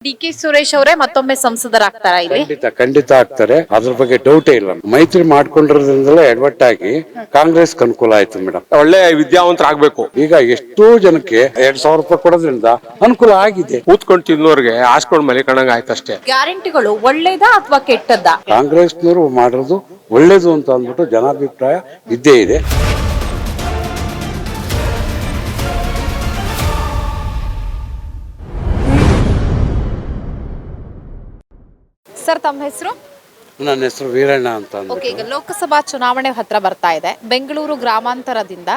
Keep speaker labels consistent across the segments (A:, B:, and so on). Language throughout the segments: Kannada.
A: ಡಿ.ಕೆ. ಸುರೇಶ್ ಅವರೇ ಮತ್ತೊಮ್ಮೆ ಸಂಸದರಾಗ್ತಾರಾ ಇಲ್ಲಿ?
B: ಖಂಡಿತ ಆಗ್ತಾರೆ. ಅದ್ರ ಬಗ್ಗೆ ಡೌಟೇ ಇಲ್ಲ. ಮೈತ್ರಿ ಮಾಡ್ಕೊಂಡಿರೋದ್ರಿಂದಲೇ ಎಡವಟ್ ಆಗಿ ಕಾಂಗ್ರೆಸ್ ಅನುಕೂಲ ಆಯ್ತು ಮೇಡಮ್.
C: ಒಳ್ಳೆ ವಿದ್ಯಾವಂತರಾಗಬೇಕು.
B: ಈಗ ಎಷ್ಟೋ ಜನಕ್ಕೆ 2,000 ರೂಪಾಯಿ ಕೊಡೋದ್ರಿಂದ ಅನುಕೂಲ ಆಗಿದೆ.
C: ಕೂತ್ಕೊಂಡು ತಿನ್ನೋರ್ಗೆ ಹಾಸ್ಕೊಂಡ್ ಮಲಿಕಣಂಗ ಆಯ್ತಷ್ಟೇ.
A: ಗ್ಯಾರಂಟಿಗಳು ಒಳ್ಳೇದಾ ಅಥವಾ ಕೆಟ್ಟದ್ದಾ?
B: ಕಾಂಗ್ರೆಸ್ನವರು ಮಾಡೋದು ಒಳ್ಳೇದು ಅಂತ ಅಂದ್ಬಿಟ್ಟು ಜನಾಭಿಪ್ರಾಯ ಇದ್ದೇ ಇದೆ.
A: ಸರ್, ತಮ್ಮ ಹೆಸರು?
B: ನನ್ನ ಹೆಸರು ವೀರಣ್ಣ ಅಂತ
A: ಓಕೆ, ಈಗ ಲೋಕಸಭಾ ಚುನಾವಣೆ ಹತ್ರ ಬರ್ತಾ ಇದೆ. ಬೆಂಗಳೂರು ಗ್ರಾಮಾಂತರದಿಂದ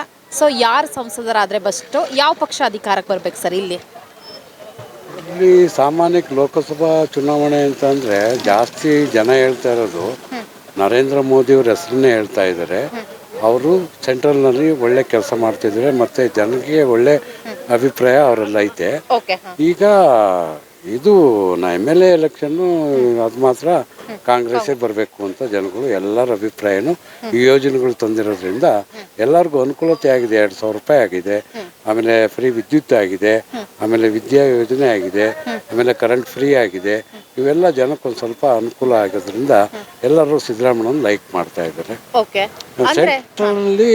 A: ಯಾರು ಸಂಸದರಾದ್ರೆ ಬೆಸ್ಟ್? ಯಾವ ಪಕ್ಷ ಅಧಿಕಾರಕ್ಕೆ ಬರ್ಬೇಕು ಸರ್ ಇಲ್ಲಿ?
B: ಇಲ್ಲಿ ಸಾಮಾನ್ಯಕ್ಕೆ ಲೋಕಸಭಾ ಚುನಾವಣೆ ಅಂತಂದ್ರೆ ಜಾಸ್ತಿ ಜನ ಹೇಳ್ತಾ ಇರೋದು ನರೇಂದ್ರ ಮೋದಿ ಅವ್ರ ಹೆಸರನ್ನೇ ಹೇಳ್ತಾ ಇದ್ದಾರೆ. ಅವರು ಸೆಂಟ್ರಲ್ನಲ್ಲಿ ಒಳ್ಳೆ ಕೆಲಸ ಮಾಡ್ತಿದ್ದಾರೆ, ಮತ್ತೆ ಜನಕ್ಕೆ ಒಳ್ಳೆ ಅಭಿಪ್ರಾಯ ಅವರೆಲ್ಲ ಐತೆ. ಈಗ ಇದು MLA ಎಲೆಕ್ಷನ್ನು ಅದು ಮಾತ್ರ ಕಾಂಗ್ರೆಸ್ಸೇ ಬರಬೇಕು ಅಂತ ಜನಗಳು ಎಲ್ಲರ ಅಭಿಪ್ರಾಯನು. ಈ ಯೋಜನೆಗಳು ತಂದಿರೋದ್ರಿಂದ ಎಲ್ಲರಿಗೂ ಅನುಕೂಲತೆ ಆಗಿದೆ. 2,000 ರೂಪಾಯಿ ಆಗಿದೆ, ಆಮೇಲೆ ಫ್ರೀ ವಿದ್ಯುತ್ ಆಗಿದೆ, ಆಮೇಲೆ ವಿದ್ಯಾ ಯೋಜನೆ ಆಗಿದೆ, ಆಮೇಲೆ ಕರೆಂಟ್ ಫ್ರೀ ಆಗಿದೆ. ಇವೆಲ್ಲ ಜನಕ್ಕೊಂದು ಸ್ವಲ್ಪ ಅನುಕೂಲ ಆಗೋದ್ರಿಂದ ಎಲ್ಲರೂ ಸಿದ್ದರಾಮಯ್ಯನ ಲೈಕ್ ಮಾಡ್ತಾ ಇದ್ದಾರೆ. ಸೆಂಟ್ರಲ್ಲಿ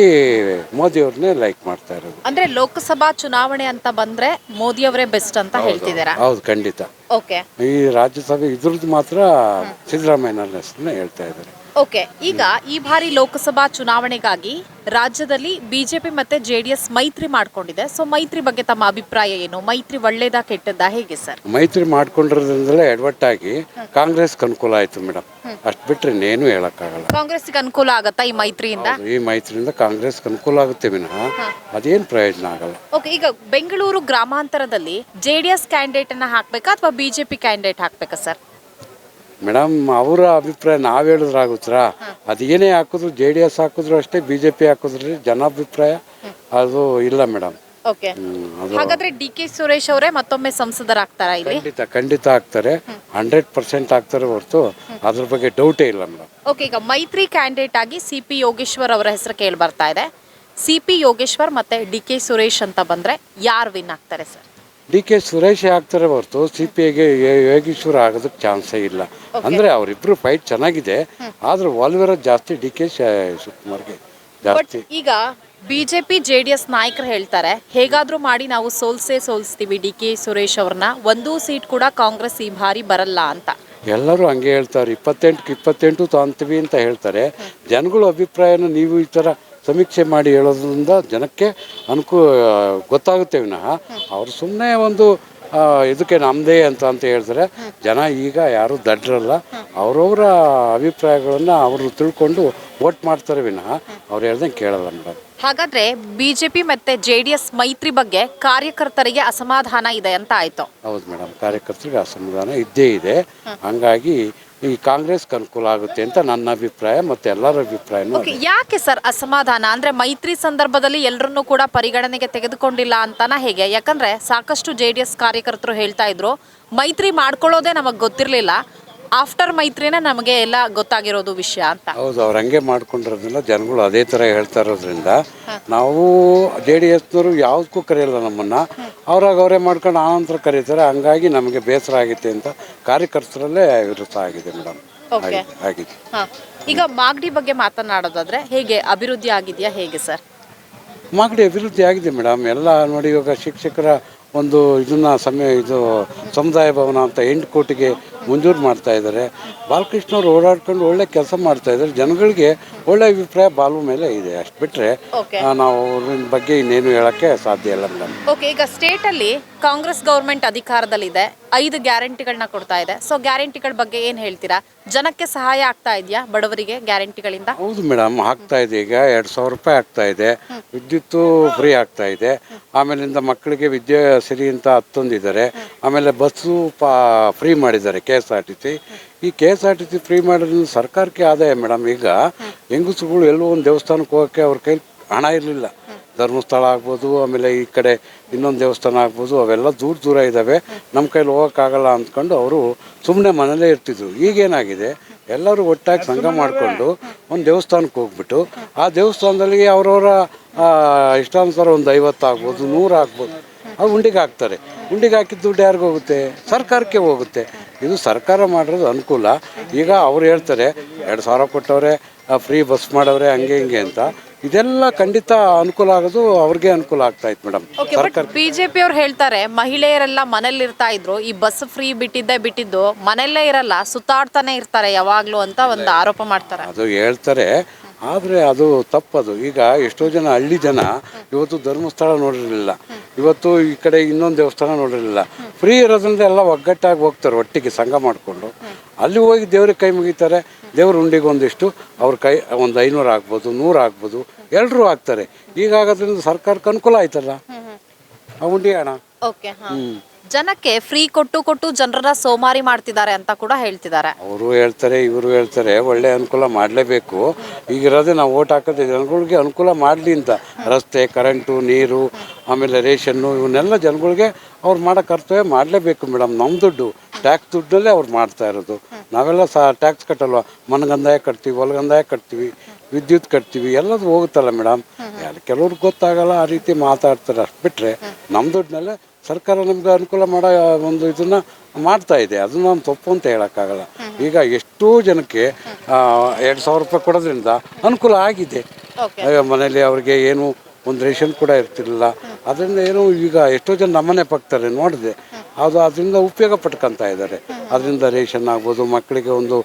B: ಮೋದಿ ಅವ್ರನ್ನೇ ಲೈಕ್ ಮಾಡ್ತಾ ಇರೋದು.
A: ಅಂದ್ರೆ ಲೋಕಸಭಾ ಚುನಾವಣೆ ಅಂತ ಬಂದ್ರೆ ಮೋದಿ ಅವರೇ ಬೆಸ್ಟ್ ಅಂತ ಹೇಳ್ತಿದ್ದೀರಾ?
B: ಹೌದು, ಖಂಡಿತ. ಈ ರಾಜ್ಯಸಭೆ ಇದ್ರದ್ದು ಮಾತ್ರ ಸಿದ್ದರಾಮಯ್ಯನ ಹೆಸರನ್ನ ಹೇಳ್ತಾ ಇದ್ದಾರೆ.
A: ಓಕೆ, ಈಗ ಈ ಬಾರಿ ಲೋಕಸಭಾ ಚುನಾವಣೆಗಾಗಿ ರಾಜ್ಯದಲ್ಲಿ ಬಿಜೆಪಿ ಮತ್ತೆ JDS ಮೈತ್ರಿ ಮಾಡ್ಕೊಂಡಿದೆ. ಮೈತ್ರಿ ಬಗ್ಗೆ ತಮ್ಮ ಅಭಿಪ್ರಾಯ ಏನು? ಮೈತ್ರಿ ಒಳ್ಳೇದಾ ಕೆಟ್ಟದ್ದಾ, ಹೇಗೆ ಸರ್?
B: ಮೈತ್ರಿ ಮಾಡ್ಕೊಂಡಿರೋದ್ರಿಂದಲೇ ಎಡವಟ್ಟಾಗಿ ಕಾಂಗ್ರೆಸ್ ಅನುಕೂಲ ಆಯ್ತು ಮೇಡಮ್. ಅಷ್ಟು ಬಿಟ್ರೆ ಇನ್ನೇನು ಹೇಳಕ್ಕಾಗಲ್ಲ.
A: ಕಾಂಗ್ರೆಸ್ಗೆ ಅನುಕೂಲ ಆಗತ್ತಾ ಈ ಮೈತ್ರಿಯಿಂದ?
B: ಈ ಮೈತ್ರಿಯಿಂದ ಕಾಂಗ್ರೆಸ್ ಅನುಕೂಲ ಆಗುತ್ತೆ ವಿನಃ ಅದೇನು ಪ್ರಯೋಜನ ಆಗಲ್ಲ.
A: ಓಕೆ, ಈಗ ಬೆಂಗಳೂರು ಗ್ರಾಮಾಂತರದಲ್ಲಿ JDS ಕ್ಯಾಂಡಿಡೇಟ್ ಅನ್ನ ಹಾಕ್ಬೇಕಾ ಅಥವಾ ಬಿಜೆಪಿ ಕ್ಯಾಂಡಿಡೇಟ್ ಹಾಕ್ಬೇಕಾ ಸರ್?
B: ಮೇಡಮ್, ಅವರ ಅಭಿಪ್ರಾಯ ನಾವ್ ಹೇಳಿದ್ರಾಗುತ್ತಾ? ಅದೇನೇ ಹಾಕಿದ್ರು, JDS ಹಾಕಿದ್ರು ಅಷ್ಟೇ, BJP ಹಾಕಿದ್ರು ಜನಾಭಿಪ್ರಾಯ ಅದು ಇಲ್ಲ ಮೇಡಮ್.
A: ಓಕೆ, ಹಾಗಾದ್ರೆ ಡಿ.ಕೆ. ಸುರೇಶ್ ಅವರೇ ಮತ್ತೊಮ್ಮೆ ಸಂಸದರಾಗ್ತಾರಾ ಇಲ್ಲಿ?
B: ಖಂಡಿತ ಆಗ್ತಾರೆ. 100% ಆಗ್ತಾರೆ ಹೊರತು ಅದ್ರ ಬಗ್ಗೆ ಡೌಟೇ ಇಲ್ಲ ಮೇಡಮ್.
A: ಓಕೆ, ಈಗ ಮೈತ್ರಿ ಕ್ಯಾಂಡಿಡೇಟ್ ಆಗಿ CP ಯೋಗೇಶ್ವರ್ ಅವರ ಹೆಸರು ಕೇಳಿ ಬರ್ತಾ ಇದೆ. CP ಯೋಗೇಶ್ವರ್ ಮತ್ತೆ ಡಿ.ಕೆ. ಸುರೇಶ್ ಅಂತ ಬಂದ್ರೆ ಯಾರು ವಿನ್ ಆಗ್ತಾರೆ ಸರ್?
B: ಡಿ.ಕೆ. ಸುರೇಶ್ ಆಗ್ತಾರೆ ಹೊರತು CPಗೆ ಯೋಗೇಶ್ವರ್ ಆಗೋದಕ್ಕೆ ಚಾನ್ಸೇ ಇಲ್ಲ. ಅಂದ್ರೆ ಅವರಿಬ್ರು ಫೈಟ್ ಚೆನ್ನಾಗಿದೆ, ಆದ್ರೆ ವಾಲ್ವೇರ ಜಾಸ್ತಿ ಡಿ.ಕೆ. ಶಿವಕುಮಾರ್ಗೆ ಜಾಸ್ತಿ.
A: ಈಗ ಬಿಜೆಪಿ JDS ನಾಯಕರು ಹೇಳ್ತಾರೆ, ಹೇಗಾದ್ರೂ ಮಾಡಿ ನಾವು ಸೋಲ್ಸ್ತೀವಿ ಡಿ.ಕೆ. ಸುರೇಶ್ ಅವ್ರನ್ನ, ಒಂದೂ ಸೀಟ್ ಕೂಡ ಕಾಂಗ್ರೆಸ್ ಈ ಬಾರಿ ಬರಲ್ಲ ಅಂತ.
B: ಎಲ್ಲರೂ ಹಂಗೆ ಹೇಳ್ತಾರೆ. 28 ತಾಂತೀವಿ ಅಂತ ಹೇಳ್ತಾರೆ. ಜನಗಳ ಅಭಿಪ್ರಾಯನ ನೀವು ಈ ಥರ ಸಮೀಕ್ಷೆ ಮಾಡಿ ಹೇಳೋದ್ರಿಂದ ಜನಕ್ಕೆ ಗೊತ್ತಾಗುತ್ತೆ ವಿನಃ ಅವ್ರು ಸುಮ್ಮನೆ ಒಂದು ಇದಕ್ಕೆ ನಮ್ಮದೇ ಅಂತ ಹೇಳ್ತಾರೆ. ಜನ ಈಗ ಯಾರು ದಡ್ರಲ್ಲ, ಅವರವರ ಅಭಿಪ್ರಾಯಗಳನ್ನು ಅವರು ತಿಳ್ಕೊಂಡು ವೋಟ್ ಮಾಡ್ತಾರೆ ವಿನಃ ಅವ್ರು ಹೇಳ್ದಂಗೆ ಕೇಳಲ್ಲ ಮೇಡಮ್.
A: ಹಾಗಾದ್ರೆ ಬಿಜೆಪಿ ಮತ್ತೆ JDS ಮೈತ್ರಿ ಬಗ್ಗೆ ಕಾರ್ಯಕರ್ತರಿಗೆ ಅಸಮಾಧಾನ ಇದೆ ಅಂತ ಆಯ್ತು?
B: ಹೌದು ಮೇಡಮ್, ಕಾರ್ಯಕರ್ತರಿಗೆ ಅಸಮಾಧಾನ ಇದ್ದೇ ಇದೆ. ಹಂಗಾಗಿ ಈ ಕಾಂಗ್ರೆಸ್ ಅನುಕೂಲ ಆಗುತ್ತೆ ಅಂತ ನನ್ನ ಅಭಿಪ್ರಾಯ, ಮತ್ತೆ ಎಲ್ಲರ ಅಭಿಪ್ರಾಯ.
A: ಯಾಕೆ ಸರ್ ಅಸಮಾಧಾನ? ಅಂದ್ರೆ ಮೈತ್ರಿ ಸಂದರ್ಭದಲ್ಲಿ ಎಲ್ಲರನ್ನೂ ಕೂಡ ಪರಿಗಣನೆಗೆ ತೆಗೆದುಕೊಂಡಿಲ್ಲ ಅಂತಾನ ಹೇಗೆ? ಯಾಕಂದ್ರೆ ಸಾಕಷ್ಟು JDS ಕಾರ್ಯಕರ್ತರು ಹೇಳ್ತಾ ಇದ್ರು, ಮೈತ್ರಿ ಮಾಡ್ಕೊಳ್ಳೋದೇ ನಮಗ್ ಗೊತ್ತಿರ್ಲಿಲ್ಲ, ಆಫ್ಟರ್ ಮೈತ್ರಿನೇ ನಮಗೆ ಎಲ್ಲ ಗೊತ್ತಾಗಿರೋದು ವಿಷಯ ಅಂತ.
B: ಹೌದು, ಅವ್ರು ಹಂಗೆ ಮಾಡ್ಕೊಂಡಿರೋದ್ರಿಂದ ಜನಗಳು ಅದೇ ಥರ ಹೇಳ್ತಾ ಇರೋದ್ರಿಂದ ನಾವು JDSನವರು ಯಾವುದಕ್ಕೂ ಕರೆಯಲ್ಲ ನಮ್ಮನ್ನು, ಅವರೇ ಮಾಡ್ಕೊಂಡು ಆನಂತರ ಕರೀತಾರೆ. ಹಂಗಾಗಿ ನಮಗೆ ಬೇಸರ ಆಗುತ್ತೆ ಅಂತ ಕಾರ್ಯಕರ್ತರಲ್ಲೇ ವಿರುದ್ಧ ಆಗಿದೆ ಮೇಡಮ್. ಆಗಿದೆ.
A: ಈಗ ಮಾಗಡಿ ಬಗ್ಗೆ ಮಾತನಾಡೋದಾದ್ರೆ ಹೇಗೆ ಅಭಿವೃದ್ಧಿ ಆಗಿದೆಯಾ, ಹೇಗೆ ಸರ್?
B: ಮಾಗಡಿ ಅಭಿವೃದ್ಧಿ ಆಗಿದೆ ಮೇಡಮ್. ಎಲ್ಲ ನೋಡಿ, ಇವಾಗ ಶಿಕ್ಷಕರ ಒಂದು ಸಮುದಾಯ ಭವನ ಅಂತ 8 ಕೋಟಿಗೆ ಮಂಜೂರು ಮಾಡ್ತಾ ಇದ್ದಾರೆ. ಬಾಲಕೃಷ್ಣ ಅವರು ಓಡಾಡ್ಕೊಂಡು ಒಳ್ಳೆ ಕೆಲಸ ಮಾಡ್ತಾ ಇದ್ದಾರೆ. ಜನಗಳಿಗೆ ಒಳ್ಳೆ ಅಭಿಪ್ರಾಯ ಬಾಲು ಮೇಲೆ ಇದೆ. ಅಷ್ಟು ಬಿಟ್ರೆ ನಾವು ಅವ್ರ ಬಗ್ಗೆ ಇನ್ನೇನು ಹೇಳಕ್ಕೆ ಸಾಧ್ಯ ಇಲ್ಲ ಮೇಡಮ್.
A: ಓಕೆ, ಈಗ ಸ್ಟೇಟ್ ಅಲ್ಲಿ ಕಾಂಗ್ರೆಸ್ ಗವರ್ಮೆಂಟ್ ಅಧಿಕಾರದಲ್ಲಿದೆ, 5 ಗ್ಯಾರಂಟಿಗಳನ್ನ ಕೊಡ್ತಾ ಇದೆ. ಗ್ಯಾರಂಟಿಗಳ ಬಗ್ಗೆ ಏನ್ ಹೇಳ್ತೀರಾ? ಜನಕ್ಕೆ ಸಹಾಯ ಆಗ್ತಾ ಇದೆಯಾ ಬಡವರಿಗೆ ಗ್ಯಾರಂಟಿಗಳಿಂದ?
B: ಹೌದು ಮೇಡಮ್, ಆಗ್ತಾ ಇದೆ. ಈಗ 2,000 ರೂಪಾಯಿ ಆಗ್ತಾ ಇದೆ, ವಿದ್ಯುತ್ ಫ್ರೀ ಆಗ್ತಾ ಇದೆ, ಆಮೇಲಿಂದ ಮಕ್ಕಳಿಗೆ ವಿದ್ಯಾ ಸಿರಿ ಅಂತ ತಂದಿದ್ದಾರೆ, ಆಮೇಲೆ ಬಸ್ಸು ಫ್ರೀ ಮಾಡಿದ್ದಾರೆ KSRTC. ಈ KSRTC ಫ್ರೀ ಮಾಡೋದ್ರಿಂದ ಸರ್ಕಾರಕ್ಕೆ ಆದಾಯ ಮೇಡಮ್. ಈಗ ಹೆಂಗಸುಗಳು ಎಲ್ಲೋ ಒಂದು ದೇವಸ್ಥಾನಕ್ಕೆ ಹೋಗೋಕ್ಕೆ ಅವ್ರ ಕೈಲಿ ಹಣ ಇರಲಿಲ್ಲ. ಧರ್ಮಸ್ಥಳ ಆಗ್ಬೋದು, ಆಮೇಲೆ ಈ ಕಡೆ ಇನ್ನೊಂದು ದೇವಸ್ಥಾನ ಆಗ್ಬೋದು, ಅವೆಲ್ಲ ದೂರ ಇದ್ದಾವೆ, ನಮ್ಮ ಕೈಲಿ ಹೋಗೋಕ್ಕಾಗಲ್ಲ ಅಂದ್ಕೊಂಡು ಅವರು ಸುಮ್ಮನೆ ಮನೇಲೇ ಇರ್ತಿದ್ರು. ಈಗೇನಾಗಿದೆ, ಎಲ್ಲರೂ ಒಟ್ಟಾಗಿ ಸಂಘ ಮಾಡಿಕೊಂಡು ಒಂದು ದೇವಸ್ಥಾನಕ್ಕೆ ಹೋಗ್ಬಿಟ್ಟು ಆ ದೇವಸ್ಥಾನದಲ್ಲಿ ಅವರವರ ಇಷ್ಟಾನುಸಾರ ಒಂದು 50 ಆಗ್ಬೋದು, 100 ಆಗ್ಬೋದು, ಅದು ಉಂಡಿಗೆ ಹಾಕ್ತಾರೆ. ಉಂಡಿಗೆ ಹಾಕಿದ ದುಡ್ಡು ಯಾರಿಗೂ ಹೋಗುತ್ತೆ? ಸರ್ಕಾರಕ್ಕೆ ಹೋಗುತ್ತೆ. ಇದು ಸರ್ಕಾರ ಮಾಡಿರೋದು ಅನುಕೂಲ. ಈಗ ಅವ್ರು ಹೇಳ್ತಾರೆ 2,000 ಕೊಟ್ಟವ್ರೆ, ಫ್ರೀ ಬಸ್ ಮಾಡವ್ರೆ, ಹಂಗೆ ಹಿಂಗೆ ಅಂತ. ಇದೆಲ್ಲ ಖಂಡಿತ ಅನುಕೂಲ ಆಗೋದು ಅವ್ರಿಗೆ ಅನುಕೂಲ ಆಗ್ತಾ ಇತ್ತು ಮೇಡಮ್. ಸರ್ಕಾರ
A: ಬಿಜೆಪಿ ಅವ್ರು ಹೇಳ್ತಾರೆ ಮಹಿಳೆಯರೆಲ್ಲ ಮನೇಲಿ ಇರ್ತಾ ಇದ್ರು, ಈ ಬಸ್ ಫ್ರೀ ಬಿಟ್ಟಿದ್ದು ಮನೆಯಲ್ಲೇ ಇರಲ್ಲ, ಸುತ್ತಾಡ್ತಾನೆ ಇರ್ತಾರೆ ಯಾವಾಗ್ಲೂ ಅಂತ ಒಂದು ಆರೋಪ ಮಾಡ್ತಾರೆ.
B: ಅದು ಹೇಳ್ತಾರೆ, ಆದರೆ ಅದು ತಪ್ಪದು. ಈಗ ಎಷ್ಟೋ ಜನ ಹಳ್ಳಿ ಜನ ಇವತ್ತು ಧರ್ಮಸ್ಥಳ ನೋಡಿರಲಿಲ್ಲ, ಇವತ್ತು ಈ ಕಡೆ ಇನ್ನೊಂದು ದೇವಸ್ಥಾನ ನೋಡಿರಲಿಲ್ಲ. ಫ್ರೀ ಇರೋದ್ರಿಂದ ಎಲ್ಲ ಒಗ್ಗಟ್ಟಾಗಿ ಹೋಗ್ತಾರೆ, ಒಟ್ಟಿಗೆ ಸಂಘ ಮಾಡಿಕೊಂಡು ಅಲ್ಲಿ ಹೋಗಿ ದೇವ್ರಿಗೆ ಕೈ ಮುಗಿತಾರೆ. ದೇವ್ರ ಉಂಡಿಗೆ ಒಂದಿಷ್ಟು ಅವ್ರ ಕೈ ಒಂದು 500 ಆಗ್ಬೋದು, 100 ಆಗ್ಬೋದು, ಎಲ್ಲರೂ ಹಾಕ್ತಾರೆ. ಹೀಗಾಗೋದ್ರಿಂದ ಸರ್ಕಾರಕ್ಕೆ ಅನುಕೂಲ ಆಯ್ತಲ್ಲ ಆ ಉಂಡಿ ಹಣ.
A: ಓಕೆ, ಜನಕ್ಕೆ ಫ್ರೀ ಕೊಟ್ಟು ಜನರನ್ನ ಸೋಮಾರಿ ಮಾಡ್ತಿದ್ದಾರೆ ಅಂತ ಕೂಡ ಹೇಳ್ತಿದ್ದಾರೆ.
B: ಅವರು ಹೇಳ್ತಾರೆ, ಇವರು ಹೇಳ್ತಾರೆ, ಒಳ್ಳೆ ಅನುಕೂಲ ಮಾಡಲೇಬೇಕು. ಈಗಿರೋದೇ ನಾವು ಓಟ್ ಹಾಕೋದು ಜನಗಳಿಗೆ ಅನುಕೂಲ ಮಾಡಲಿ ಅಂತ. ರಸ್ತೆ, ಕರೆಂಟು, ನೀರು, ಆಮೇಲೆ ರೇಷನ್ನು, ಇವನ್ನೆಲ್ಲ ಜನಗಳಿಗೆ ಅವ್ರು ಮಾಡೋ ಕರ್ತವ್ಯ ಮಾಡಲೇಬೇಕು ಮೇಡಮ್. ನಮ್ಮ ದುಡ್ಡು, ಟ್ಯಾಕ್ಸ್ ದುಡ್ಡಲ್ಲೇ ಅವ್ರು ಮಾಡ್ತಾ ಇರೋದು. ನಾವೆಲ್ಲ ಟ್ಯಾಕ್ಸ್ ಕಟ್ಟಲ್ವ? ಮನಗಂದಾಯ ಕಟ್ತೀವಿ, ಹೊಲಗಂದಾಯ ಕಟ್ತೀವಿ, ವಿದ್ಯುತ್ ಕಟ್ತೀವಿ, ಎಲ್ಲದು ಹೋಗುತ್ತಲ್ಲ ಮೇಡಮ್. ಕೆಲವ್ರಿಗೆ ಗೊತ್ತಾಗಲ್ಲ, ಆ ರೀತಿ ಮಾತಾಡ್ತಾರೆ. ಅಷ್ಟು ಬಿಟ್ಟರೆ ನಮ್ಮ ದುಡ್ಡನ್ನಲ್ಲೇ ಸರ್ಕಾರ ನಮ್ಗೆ ಅನುಕೂಲ ಮಾಡೋ ಒಂದು ಇದನ್ನು ಮಾಡ್ತಾ ಇದೆ. ಅದನ್ನು ನಾನು ತಪ್ಪು ಅಂತ ಹೇಳೋಕ್ಕಾಗಲ್ಲ. ಈಗ ಎಷ್ಟೋ ಜನಕ್ಕೆ 2,000 ರೂಪಾಯಿ ಕೊಡೋದ್ರಿಂದ ಅನುಕೂಲ ಆಗಿದೆ. ಮನೇಲಿ ಅವ್ರಿಗೆ ಏನು ಒಂದು ರೇಷನ್ ಕೂಡ ಇರ್ತಿರಲಿಲ್ಲ. ಅದರಿಂದ ಏನು ಈಗ ಎಷ್ಟೋ ಜನ ನಮ್ಮನೆ ಪಕ್ಕತಾರೆ ನೋಡಿದೆ, ಅದು ಅದರಿಂದ ಉಪಯೋಗ ಪಟ್ಕೊತಾ ಇದ್ದಾರೆ. ಅದರಿಂದ ರೇಷನ್ ಆಗ್ಬೋದು, ಮಕ್ಕಳಿಗೆ ಒಂದು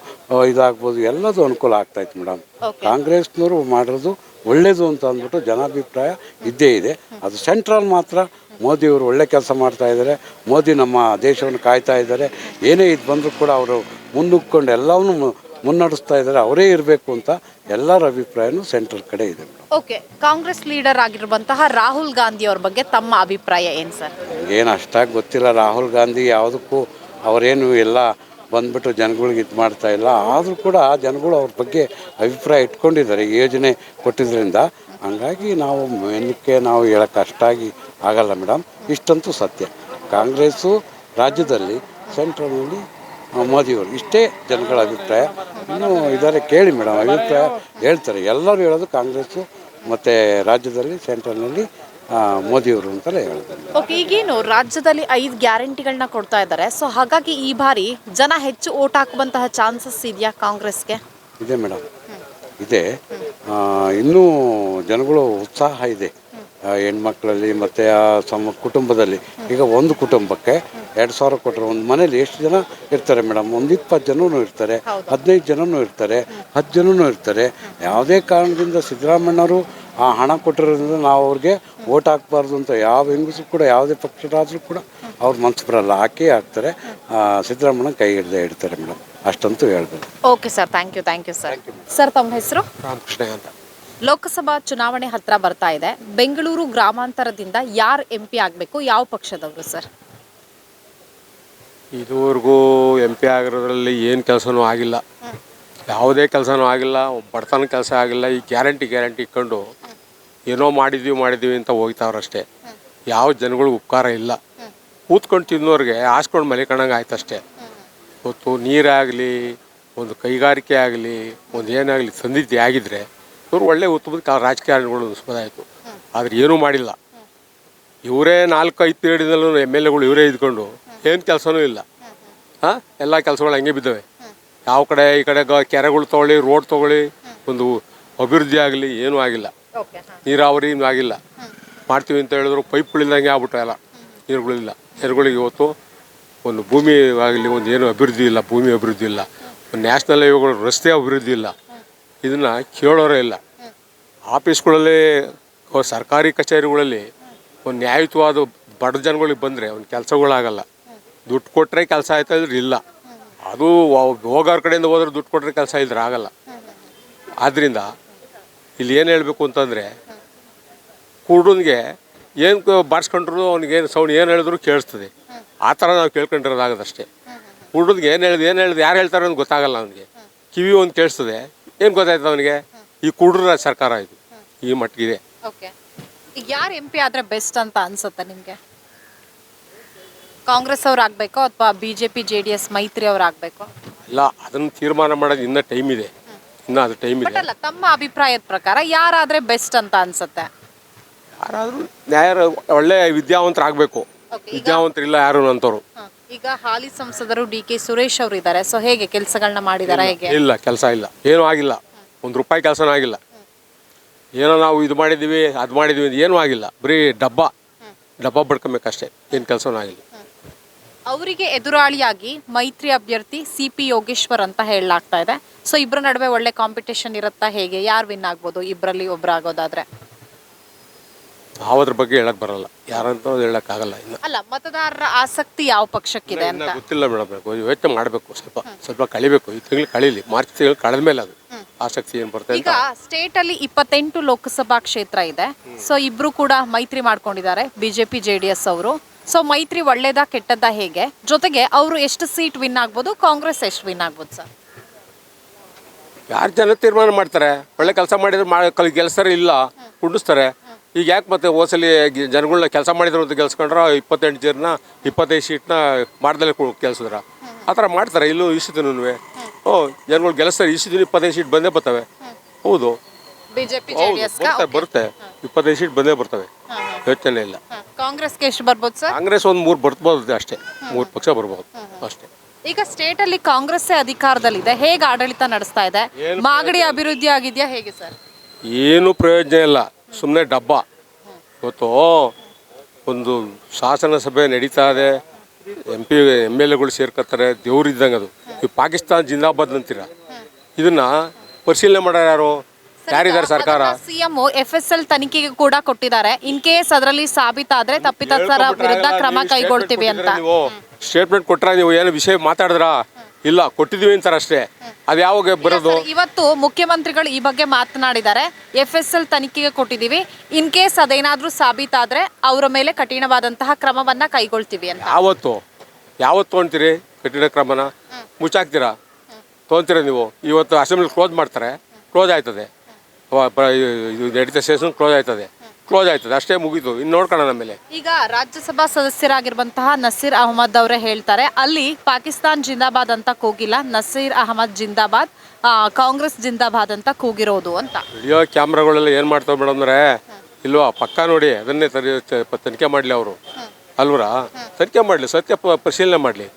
B: ಇದಾಗ್ಬೋದು, ಎಲ್ಲದೂ ಅನುಕೂಲ ಆಗ್ತಾಯಿತ್ತು ಮೇಡಮ್. ಕಾಂಗ್ರೆಸ್ನವರು ಮಾಡಿರೋದು ಒಳ್ಳೇದು ಅಂತ ಅಂದ್ಬಿಟ್ಟು ಜನಾಭಿಪ್ರಾಯ ಇದ್ದೇ ಇದೆ. ಅದು ಸೆಂಟ್ರಲ್ ಮಾತ್ರ ಮೋದಿಯವರು ಒಳ್ಳೆ ಕೆಲಸ ಮಾಡ್ತಾ ಇದ್ದಾರೆ. ಮೋದಿ ನಮ್ಮ ದೇಶವನ್ನು ಕಾಯ್ತಾ ಇದ್ದಾರೆ. ಏನೇ ಇದು ಬಂದರೂ ಕೂಡ ಅವರು ಮುನ್ನುಗ್ಕೊಂಡು ಎಲ್ಲವನ್ನೂ ಮುನ್ನಡೆಸ್ತಾ ಇದ್ದಾರೆ. ಅವರೇ ಇರಬೇಕು ಅಂತ ಎಲ್ಲರ ಅಭಿಪ್ರಾಯನೂ ಸೆಂಟ್ರಲ್ ಕಡೆ ಇದೆ.
A: ಓಕೆ, ಕಾಂಗ್ರೆಸ್ ಲೀಡರ್ ಆಗಿರುವಂತಹ ರಾಹುಲ್ ಗಾಂಧಿ ಅವ್ರ ಬಗ್ಗೆ ತಮ್ಮ ಅಭಿಪ್ರಾಯ ಏನು ಸರ್?
B: ಏನು ಅಷ್ಟಾಗಿ ಗೊತ್ತಿಲ್ಲ. ರಾಹುಲ್ ಗಾಂಧಿ ಯಾವುದಕ್ಕೂ ಅವರೇನು ಎಲ್ಲ ಬಂದ್ಬಿಟ್ಟು ಜನಗಳಿಗೆ ಇದು ಮಾಡ್ತಾ ಇಲ್ಲ. ಆದರೂ ಕೂಡ ಜನಗಳು ಅವ್ರ ಬಗ್ಗೆ ಅಭಿಪ್ರಾಯ ಇಟ್ಕೊಂಡಿದ್ದಾರೆ ಈ ಯೋಜನೆ ಕೊಟ್ಟಿದ್ದರಿಂದ. ಹಂಗಾಗಿ ನಾವು ಏನಕ್ಕೆ ನಾವು ಹೇಳೋಕ್ಕೆ ಅಷ್ಟಾಗಿ ಆಗಲ್ಲ ಮೇಡಮ್. ಇಷ್ಟಂತೂ ಸತ್ಯ, ಕಾಂಗ್ರೆಸ್ಸು ರಾಜ್ಯದಲ್ಲಿ, ಸೆಂಟ್ರಲ್ನಲ್ಲಿ ಮೋದಿಯವರು, ಇಷ್ಟೇ ಜನಗಳ ಅಭಿಪ್ರಾಯ. ಇನ್ನೂ ಇದ್ದಾರೆ, ಕೇಳಿ ಮೇಡಮ್, ಅಭಿಪ್ರಾಯ ಹೇಳ್ತಾರೆ. ಎಲ್ಲರೂ ಹೇಳೋದು ಕಾಂಗ್ರೆಸ್ಸು ಮತ್ತು ರಾಜ್ಯದಲ್ಲಿ ಸೆಂಟ್ರಲ್ನಲ್ಲಿ ಮೋದಿಯವರು ಅಂತಲೇ ಹೇಳ್ತಾರೆ.
A: ಓಕೆ, ಈಗೇನು ರಾಜ್ಯದಲ್ಲಿ 5 ಗ್ಯಾರಂಟಿಗಳನ್ನ ಕೊಡ್ತಾ ಇದ್ದಾರೆ. ಸೊ ಹಾಗಾಗಿ ಈ ಬಾರಿ ಜನ ಹೆಚ್ಚು ಓಟ್ ಹಾಕುವಂತಹ ಚಾನ್ಸಸ್ ಇದೆಯಾ ಕಾಂಗ್ರೆಸ್ಗೆ?
B: ಇದೆ ಮೇಡಮ್, ಇದೆ. ಇನ್ನೂ ಜನಗಳು ಉತ್ಸಾಹ ಇದೆ ಹೆಣ್ಮಕ್ಳಲ್ಲಿ ಮತ್ತು ಕುಟುಂಬದಲ್ಲಿ. ಈಗ ಒಂದು ಕುಟುಂಬಕ್ಕೆ 2,000 ಕೊಟ್ಟರೆ ಒಂದು ಮನೇಲಿ ಎಷ್ಟು ಜನ ಇರ್ತಾರೆ ಮೇಡಮ್? ಒಂದು 20 ಜನನೂ ಇರ್ತಾರೆ, 15 ಜನನೂ ಇರ್ತಾರೆ, 10 ಜನನೂ ಇರ್ತಾರೆ. ಯಾವುದೇ ಕಾರಣದಿಂದ ಸಿದ್ದರಾಮಯ್ಯವರು ಆ ಹಣ ಕೊಟ್ಟಿರೋದ್ರಿಂದ ನಾವು ಅವ್ರಿಗೆ ಓಟ್ ಹಾಕ್ಬಾರ್ದು ಅಂತ ಯಾವ ಹೆಂಗಸರು ಕೂಡ, ಯಾವುದೇ ಪಕ್ಷದಾದರೂ ಕೂಡ ಅವ್ರ ಮನಸ್ಸು ಬರಲ್ಲ, ಹಾಕೇ ಹಾಕ್ತಾರೆ. ಸಿದ್ದರಾಮಯ್ಯ ಕೈ ಹಿಡ್ದೇ ಇಡ್ತಾರೆ ಮೇಡಮ್, ಅಷ್ಟಂತೂ ಹೇಳ್ಬೋದು.
A: Okay sir, thank you sir. Sir, ತಮ್ಮ ಹೆಸರು?
C: ರಾಮಕೃಷ್ಣ ಅಂತ.
A: ಲೋಕಸಭಾ ಚುನಾವಣೆ ಹತ್ರ ಬರ್ತಾ ಇದೆ. ಬೆಂಗಳೂರು ಗ್ರಾಮಾಂತರದಿಂದ ಯಾರು MP ಆಗಬೇಕು, ಯಾವ ಪಕ್ಷದವರು ಸರ್?
C: ಇದುವರೆಗೂ MP ಆಗಿರೋದ್ರಲ್ಲಿ ಏನು ಕೆಲಸನೂ ಆಗಿಲ್ಲ, ಯಾವುದೇ ಕೆಲಸನೂ ಆಗಿಲ್ಲ, ಬಡತನ ಕೆಲಸ ಆಗಿಲ್ಲ. ಈ ಗ್ಯಾರಂಟಿ ಇಟ್ಕೊಂಡು ಏನೋ ಮಾಡಿದ್ದೀವಿ ಅಂತ ಹೋಗ್ತಾವ್ರಷ್ಟೇ. ಯಾವ ಜನಗಳಿಗೆ ಉಪಕಾರ ಇಲ್ಲ. ಕೂತ್ಕೊಂಡು ತಿನ್ನೋರಿಗೆ ಹಾಸ್ಕೊಂಡು ಮಲಿಕಣಂಗೆ ಆಯ್ತಷ್ಟೇ. ಇವತ್ತು ನೀರಾಗಲಿ, ಒಂದು ಕೈಗಾರಿಕೆ ಆಗಲಿ, ಒಂದು ಏನಾಗಲಿ ಸಂದಿದ್ದೆ ಆಗಿದ್ದರೆ ಇವರು ಒಳ್ಳೆ ಉತ್ತಮದ ರಾಜಕಾರಣಿಗಳು ಅನಿಸ್ಬೋದಾಯಿತು. ಆದರೆ ಏನೂ ಮಾಡಿಲ್ಲ. ಇವರೇ 4-5 ಪೀರಿಯಡ್ನಲ್ಲೂ MLAಗಳು ಇವರೇ ಇದ್ಕೊಂಡು ಏನು ಕೆಲಸನೂ ಇಲ್ಲ. ಎಲ್ಲ ಕೆಲಸಗಳು ಹಂಗೆ ಬಿದ್ದಾವೆ. ಯಾವ ಕಡೆ ಈ ಕಡೆ ಕೆರೆಗಳು ತೊಗೊಳ್ಳಿ, ರೋಡ್ ತೊಗೊಳ್ಳಿ, ಒಂದು ಅಭಿವೃದ್ಧಿ ಆಗಲಿ ಏನೂ ಆಗಿಲ್ಲ. ನೀರಾವರಿ ಇನ್ನೂ ಆಗಿಲ್ಲ. ಮಾಡ್ತೀವಿ ಅಂತ ಹೇಳಿದ್ರು ಪೈಪ್ಗಳಿಲ್ದಂಗೆ ಆಗ್ಬಿಟ್ಟು ಎಲ್ಲ ನೀರುಗಳಿಲ್ಲ. ನೀರುಗಳಿಗೆ ಇವತ್ತು ಒಂದು ಭೂಮಿ ಆಗಲಿ, ಒಂದು ಏನು ಅಭಿವೃದ್ಧಿ ಇಲ್ಲ, ಭೂಮಿ ಅಭಿವೃದ್ಧಿ ಇಲ್ಲ. ಒಂದು ನ್ಯಾಷನಲ್ ಹೈವೇಗಳು, ರಸ್ತೆ ಅಭಿವೃದ್ಧಿ ಇಲ್ಲ. ಇದನ್ನು ಕೇಳೋರೇ ಇಲ್ಲ. ಆಫೀಸ್ಗಳಲ್ಲಿ, ಸರ್ಕಾರಿ ಕಚೇರಿಗಳಲ್ಲಿ ಒಂದು ನ್ಯಾಯಯುತವಾದ ಬಡ ಜನಗಳಿಗೆ ಬಂದರೆ ಒಂದು ಕೆಲಸಗಳಾಗಲ್ಲ. ದುಡ್ಡು ಕೊಟ್ಟರೆ ಕೆಲಸ ಆಯ್ತಾ ಇದ್ರೆ ಇಲ್ಲ. ಅದು ಹೋಗೋರ ಕಡೆಯಿಂದ ಹೋದ್ರೆ ದುಡ್ಡು ಕೊಟ್ಟರೆ ಕೆಲಸ ಇದ್ರೆ ಆಗಲ್ಲ. ಆದ್ದರಿಂದ ಇಲ್ಲಿ ಏನು ಹೇಳಬೇಕು ಅಂತಂದರೆ, ಕುರುಡನಿಗೆ ಏನು ಬಾರಿಸ್ಕೊಂಡ್ರು ಅವ್ನಿಗೇನು ಸೌಂಡ್ ಏನು ಹೇಳಿದ್ರು ಕೇಳಿಸ್ತದೆ. ಆ ಥರ ನಾವು ಕೇಳ್ಕೊಂಡಿರೋದಾಗದಷ್ಟೇ. ಕುರುಡನಿಗೆ ಏನು ಹೇಳಿದ್ರು ಯಾರು ಹೇಳ್ತಾರೆ ಅಂತ ಗೊತ್ತಾಗಲ್ಲ. ಅವನಿಗೆ ಕಿವಿ ಒಂದು ಕೇಳಿಸ್ತದೆ, ಏನು ಗೊತ್ತಾಯ್ತದೆ ಅವನಿಗೆ? ಈ ಕುರುಡ್ರ ಸರ್ಕಾರ ಇದು ಈ ಮಟ್ಟಿಗಿದೆ.
A: ಈಗ ಯಾರು MP ಆದರೆ ಬೆಸ್ಟ್ ಅಂತ ಅನ್ಸುತ್ತೆ ನಿಮಗೆ? ಕಾಂಗ್ರೆಸ್ ಅವ್ರು ಆಗಬೇಕೋ ಅಥವಾ BJP JDS ಮೈತ್ರಿ ಅವ್ರು ಆಗಬೇಕೋ?
C: ಇಲ್ಲ, ಅದನ್ನು ತೀರ್ಮಾನ ಮಾಡೋದು ಇನ್ನೂ ಟೈಮ್ ಇದೆ. ಇನ್ನೂ ಅದು ಟೈಮ್ ಇದೆ.
A: ಅಲ್ಲ, ತಮ್ಮ ಅಭಿಪ್ರಾಯದ ಪ್ರಕಾರ ಯಾರಾದರೆ ಬೆಸ್ಟ್ ಅಂತ ಅನ್ಸುತ್ತೆ?
C: ಯಾರಾದರೂ ಒಳ್ಳೆ ವಿದ್ಯಾವಂತರಾಗಬೇಕು. ವಿದ್ಯಾವಂತರಿಲ್ಲ ಯಾರು ಅಂತವ್ರು.
A: ಈಗ ಹಾಲಿ ಸಂಸದರು DK ಸುರೇಶ್ ಅವರು ಇದ್ದಾರೆ. ಸೊ ಹೇಗೆ ಕೆಲಸಗಳನ್ನ ಮಾಡಿದಾರಾ? ಹೇಗೆ?
C: ಇಲ್ಲ, ಕೆಲಸ ಇಲ್ಲ, ಏನೂ ಆಗಿಲ್ಲ. ₹1 ಕೆಲಸನೂ ಆಗಿಲ್ಲ. ಏನೋ ನಾವು ಇದು ಮಾಡಿದ್ದೀವಿ ಅದು ಮಾಡಿದ್ದೀವಿ ಅಂತ ಏನೂ ಆಗಿಲ್ಲ. ಬರೀ ಡಬ್ಬ ಬಡ್ಕೊಬೇಕಷ್ಟೇ, ಏನು ಕೆಲಸನೂ ಆಗಿಲ್ಲ.
A: ಅವರಿಗೆ ಎದುರಾಳಿಯಾಗಿ ಮೈತ್ರಿ ಅಭ್ಯರ್ಥಿ CP ಯೋಗೇಶ್ವರ್ ಅಂತ ಹೇಳಲಾಗ್ತಾ ಇದೆ. ಸೊ ಇಬ್ಬರ ನಡುವೆ ಒಳ್ಳೆ ಕಾಂಪಿಟೇಷನ್ ಇರುತ್ತಾ? ಹೇಗೆ, ಯಾರು ವಿನ್ ಆಗ್ಬೋದು ಇಬ್ಬರಲ್ಲಿ ಒಬ್ರು ಆಗೋದಾದ್ರೆ?
C: ನಾವು ಅದ್ರ ಬಗ್ಗೆ ಹೇಳಕ್ ಬರಲ್ಲ, ಯಾರಂತ ಹೇಳಕ್ಕಾಗಲ್ಲ. ಇನ್ನು
A: ಅಲ್ಲ, ಮತದಾರರ ಆಸಕ್ತಿ ಯಾವ ಪಕ್ಷಕ್ಕಿದೆ ಅಂತ
C: ಗೊತ್ತಿಲ್ಲ ಮೇಡಮ್. ಯೋಚನೆ ಮಾಡಬೇಕು, ಸ್ವಲ್ಪ ಕಳಿಬೇಕು. ಈ ತಿಂಗಳು ಕಳೀಲಿ, ಮಾರ್ಚ್ ತಿಂಗಳು ಕಳೆದ ಮೇಲೆ ಅದು ಆಸಕ್ತಿ ಏನು ಬರ್ತದೆ.
A: ಈಗ ಸ್ಟೇಟ್ ಅಲ್ಲಿ 28 ಲೋಕಸಭಾ ಕ್ಷೇತ್ರ ಇದೆ. ಸೊ ಇಬ್ರು ಕೂಡ ಮೈತ್ರಿ ಮಾಡ್ಕೊಂಡಿದ್ದಾರೆ, BJP JDS ಅವರು. ಸೊ ಮೈತ್ರಿ ಒಳ್ಳೇದಾ ಕೆಟ್ಟದ್ದಾ ಹೇಗೆ? ಜೊತೆಗೆ ಅವರು ಎಷ್ಟು ಸೀಟ್ ವಿನ್ ಆಗ್ಬೋದು, ಕಾಂಗ್ರೆಸ್ ಎಷ್ಟು ವಿನ್ ಆಗ್ಬೋದು ಸರ್?
C: ಯಾರು ಜನ ತೀರ್ಮಾನ ಮಾಡ್ತಾರೆ. ಒಳ್ಳೆ ಕೆಲಸ ಮಾಡಿದ್ರೆ ಗೆಲ್ಸ್ತಾರೆ, ಇಲ್ಲ ಕುಂಡಿಸ್ತಾರೆ. ಈಗ ಯಾಕೆ ಮತ್ತೆ ಹೋಸಲಿ ಜನಗಳನ್ನ ಕೆಲಸ ಮಾಡಿದ್ರು ಅಂತ ಗೆಲ್ಸ್ಕೊಂಡ್ರ 28 ಜನನ 25 ಸೀಟ್ನ ಮಾಡ್ದಲ್ಲೇ ಗೆಲ್ಸಿದ್ರ ಆ ಥರ ಮಾಡ್ತಾರೆ. ಇಲ್ಲೂ ಇಷ್ಟು ಜನಗಳು ಗೆಲ್ಲಿಸ್ತಾರೆ. ಇಷ್ಟು 25 ಸೀಟ್ ಬಂದೇ ಬರ್ತವೆ. ಹೌದು,
A: BJP
C: ಬರುತ್ತೆ 25 ಸೀಟ್ ಬಂದೇ ಬರ್ತವೆ, ಯೋಚನೆ ಇಲ್ಲ.
A: ಕಾಂಗ್ರೆಸ್ಗೆ ಎಷ್ಟು ಬರ್ಬೋದು ಸರ್?
C: ಕಾಂಗ್ರೆಸ್ ಒಂದು 3 ಬರ್ಬೋದು ಅಷ್ಟೇ, 3 ಪಕ್ಷ ಬರ್ಬೋದು ಅಷ್ಟೇ.
A: ಈಗ ಸ್ಟೇಟ್ ಅಲ್ಲಿ ಕಾಂಗ್ರೆಸ್ ಅಧಿಕಾರದಲ್ಲಿದೆ, ಹೇಗೆ ಆಡಳಿತ ನಡೆಸ್ತಾ ಇದೆ? ಮಾಗಡಿ ಅಭಿವೃದ್ಧಿ ಆಗಿದೆಯಾ ಹೇಗೆ ಸರ್?
C: ಏನು ಪ್ರಯೋಜನ ಇಲ್ಲ, ಸುಮ್ಮನೆ ಡಬ್ಬ. ಇವತ್ತು ಒಂದು ಶಾಸನ ಸಭೆ ನಡೀತಾ ಇದೆ, MLAಗಳು ಸೇರ್ಕೊತಾರೆ, ದೇವ್ರಿದ್ದಂಗೆ ಅದು. ಈ ಪಾಕಿಸ್ತಾನ ಜಿಂದಾಬಾದ್ ಅಂತೀರ, ಇದನ್ನ ಪರಿಶೀಲನೆ ಮಾಡೋರು ಯಾರು? ಯಾರಿದ್ದಾರೆ ಸರ್ಕಾರ?
A: CM FSL ತನಿಖೆಗೆ ಕೂಡ ಕೊಟ್ಟಿದ್ದಾರೆ. ಇನ್ ಕೇಸ್ ಅದರಲ್ಲಿ ಸಾಬೀತಾದ್ರೆ ತಪ್ಪಿತಸ್ಥರ ವಿರುದ್ಧ ಕ್ರಮ ಕೈಗೊಳ್ತೀವಿ ಅಂತ.
C: ನೀವು ಸ್ಟೇಟ್ಮೆಂಟ್ ಕೊಟ್ರ, ನೀವು ಏನು ವಿಷಯ ಮಾತಾಡಿದ್ರ? ಇಲ್ಲ, ಕೊಟ್ಟಿದ್ದೀವಿ ಅಂತಾರೆ ಅಷ್ಟೇ. ಅದು ಯಾವಾಗ ಬರೋದು?
A: ಇವತ್ತು ಮುಖ್ಯಮಂತ್ರಿಗಳು ಈ ಬಗ್ಗೆ ಮಾತನಾಡಿದ್ದಾರೆ. FSL ತನಿಖೆಗೆ ಕೊಟ್ಟಿದ್ದೀವಿ, ಇನ್ ಕೇಸ್ ಅದೇನಾದ್ರೂ ಸಾಬೀತಾದ್ರೆ ಅವರ ಮೇಲೆ ಕಠಿಣವಾದಂತಹ ಕ್ರಮವನ್ನ ಕೈಗೊಳ್ತೀವಿ ಅಂತ.
C: ಯಾವತ್ತು ತೊಗೊಂತೀರಿ ಕಠಿಣ ಕ್ರಮನ? ಮುಚ್ಚಾಕ್ತೀರಾ? ತೊಗೊಂತೀರ ನೀವು? ಇವತ್ತು ಅಸೆಂಬ್ಲಿ ಕ್ಲೋಸ್ ಮಾಡ್ತಾರೆ, ಕ್ಲೋಸ್ ಆಯ್ತದೆ. ಇದು ನಡೀತಾ ಸೆಷನ್ ಕ್ಲೋಸ್ ಆಯ್ತದೆ ಅಷ್ಟೇ, ಮುಗೀತು. ಇನ್ನು ನೋಡ್ಕೊಳ್ಳೋಣ ಆಮೇಲೆ.
A: ಈಗ ರಾಜ್ಯಸಭಾ ಸದಸ್ಯರಾಗಿರುವಂತಹ ನಸೀರ್ ಅಹಮದ್ ಅವರೇ ಹೇಳ್ತಾರೆ, ಅಲ್ಲಿ ಪಾಕಿಸ್ತಾನ್ ಜಿಂದಾಬಾದ್ ಅಂತ ಕೂಗಿಲ್ಲ, ನಸೀರ್ ಅಹಮದ್ ಜಿಂದಾಬಾದ್, ಕಾಂಗ್ರೆಸ್ ಜಿಂದಾಬಾದ್ ಅಂತ ಕೂಗಿರೋದು ಅಂತ.
C: ವಿಡಿಯೋ ಕ್ಯಾಮ್ರಾಗಳೆಲ್ಲ ಏನು ಮಾಡ್ತಾವೆ ಮೇಡಮ್ ಅಂದ್ರೆ, ಇಲ್ವಾ ಪಕ್ಕ ನೋಡಿ ಅದನ್ನೇ ತನಿಖೆ ಮಾಡಲಿ ಅವರು, ಅಲ್ವರಾ? ತನಿಖೆ ಮಾಡಲಿ, ಸತ್ಯ ಪರಿಶೀಲನೆ ಮಾಡಲಿ.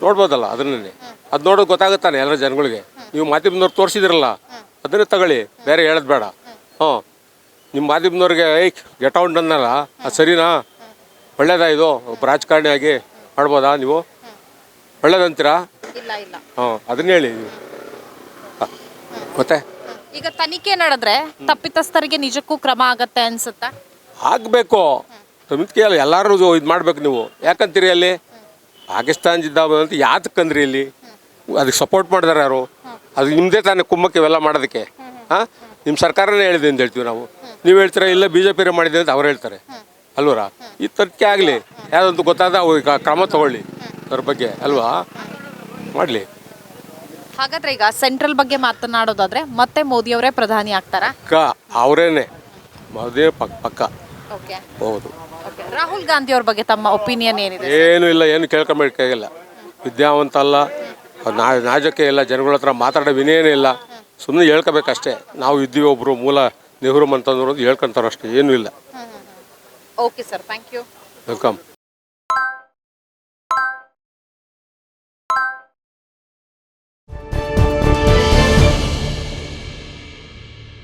C: ನೋಡ್ಬೋದಲ್ಲ ಅದನ್ನೇ. ಅದು ನೋಡೋದು ಗೊತ್ತಾಗುತ್ತಾನೆ ಎಲ್ಲ ಜನಗಳಿಗೆ. ನೀವು ಮಾಧ್ಯಮದವ್ರು ತೋರಿಸಿದ್ರಲ್ಲ, ಅದನ್ನೇ ತಗೊಳ್ಳಿ, ಬೇರೆ ಹೇಳೋದು ಬೇಡ. ನಿಮ್ಮ ಮಾಧ್ಯಮದವ್ರಿಗೆ ಗೆಟ್ ಔಟ್ ಅನ್ನಲ್ಲ, ಅದು ಸರಿನಾ? ಒಳ್ಳೇದಾ ಇದು? ಒಬ್ಬ ರಾಜಕಾರಣಿಯಾಗಿ ಮಾಡ್ಬೋದಾ ನೀವು? ಒಳ್ಳೇದಂತೀರಾ? ಅದನ್ನ ಹೇಳಿ ನೀವು. ಮತ್ತೆ
A: ಈಗ ತನಿಖೆ ನಡೆದ್ರೆ ತಪ್ಪಿತಸ್ಥರಿಗೆ ನಿಜಕ್ಕೂ ಕ್ರಮ ಆಗತ್ತೆ ಅನ್ಸುತ್ತಾ?
C: ಆಗಬೇಕು. ತಮಿತ್ಗೆ ಎಲ್ಲರೂ ಇದು ಮಾಡ್ಬೇಕು ನೀವು. ಯಾಕಂತೀರಿ ಅಲ್ಲಿ ಪಾಕಿಸ್ತಾನ ಜಿಂದಾಬಾದ್ ಅಂತ ಯಾತಕ್ಕಂದ್ರಿ? ಇಲ್ಲಿ ಅದಕ್ಕೆ ಸಪೋರ್ಟ್ ಮಾಡಿದಾರೆ ಯಾರು? ಅದು ನಿಮ್ಮದೇ ತಾನೇ ಕುಮ್ಮಕ್ಕೆ ಇವೆಲ್ಲ ಮಾಡೋದಕ್ಕೆ. ನಿಮ್ಮ ಸರ್ಕಾರನೇ ಹೇಳಿದೆ ಅಂತ ಹೇಳ್ತೀವಿ ನಾವು. ನೀವು ಹೇಳ್ತೀರಾ ಇಲ್ಲ BJP ಮಾಡಿದೆ ಅಂತ ಅವ್ರು ಹೇಳ್ತಾರೆ, ಅಲ್ವರಾ? ಈ ತನಿಖೆ ಆಗಲಿ, ಯಾವುದಂತೂ ಗೊತ್ತಾದ ಅವ್ರಿಗೆ ಕ್ರಮ ತಗೊಳ್ಳಿ ಅದ್ರ ಬಗ್ಗೆ, ಅಲ್ವಾ? ಮಾಡಲಿ.
A: ಹಾಗಾದ್ರೆ ಈಗ ಸೆಂಟ್ರಲ್ ಬಗ್ಗೆ ಮಾತನಾಡೋದಾದ್ರೆ ಮತ್ತೆ ಮೋದಿ ಅವರೇ ಪ್ರಧಾನಿ ಆಗ್ತಾರಾ?
C: ಅವರೇನೆ ಮೋದಿ ಪಕ್ಕ. ಹೌದು.
A: ರಾಹುಲ್ ಗಾಂಧಿ ಅವ್ರ ಬಗ್ಗೆ ತಮ್ಮ ಒಪಿನಿಯನ್ ಏನಿದೆ?
C: ಏನು ಇಲ್ಲ, ಏನು ಕೇಳ್ಕೊಂಬೇಕಾಗಿಲ್ಲ. ವಿದ್ಯಾವಂತ ಅಲ್ಲ, ನಾಜಕ್ಕೆ ಇಲ್ಲ, ಜನಗಳ ಹತ್ರ ಮಾತಾಡೋ ವಿನಯನೇ ಇಲ್ಲ. ಸುಮ್ಮನೆ ಹೇಳ್ಕೋಬೇಕಷ್ಟೇ. ನಾವು ಇದ್ದೀವಿ ಒಬ್ಬರು ಮೂಲ ನೆಹರು ಅಂತಂದ್ರು ಅಂತ ಹೇಳ್ಕೊಂತಾರಷ್ಟೇ, ಏನೂ ಇಲ್ಲ.
A: Okay sir, thank you.
C: Welcome.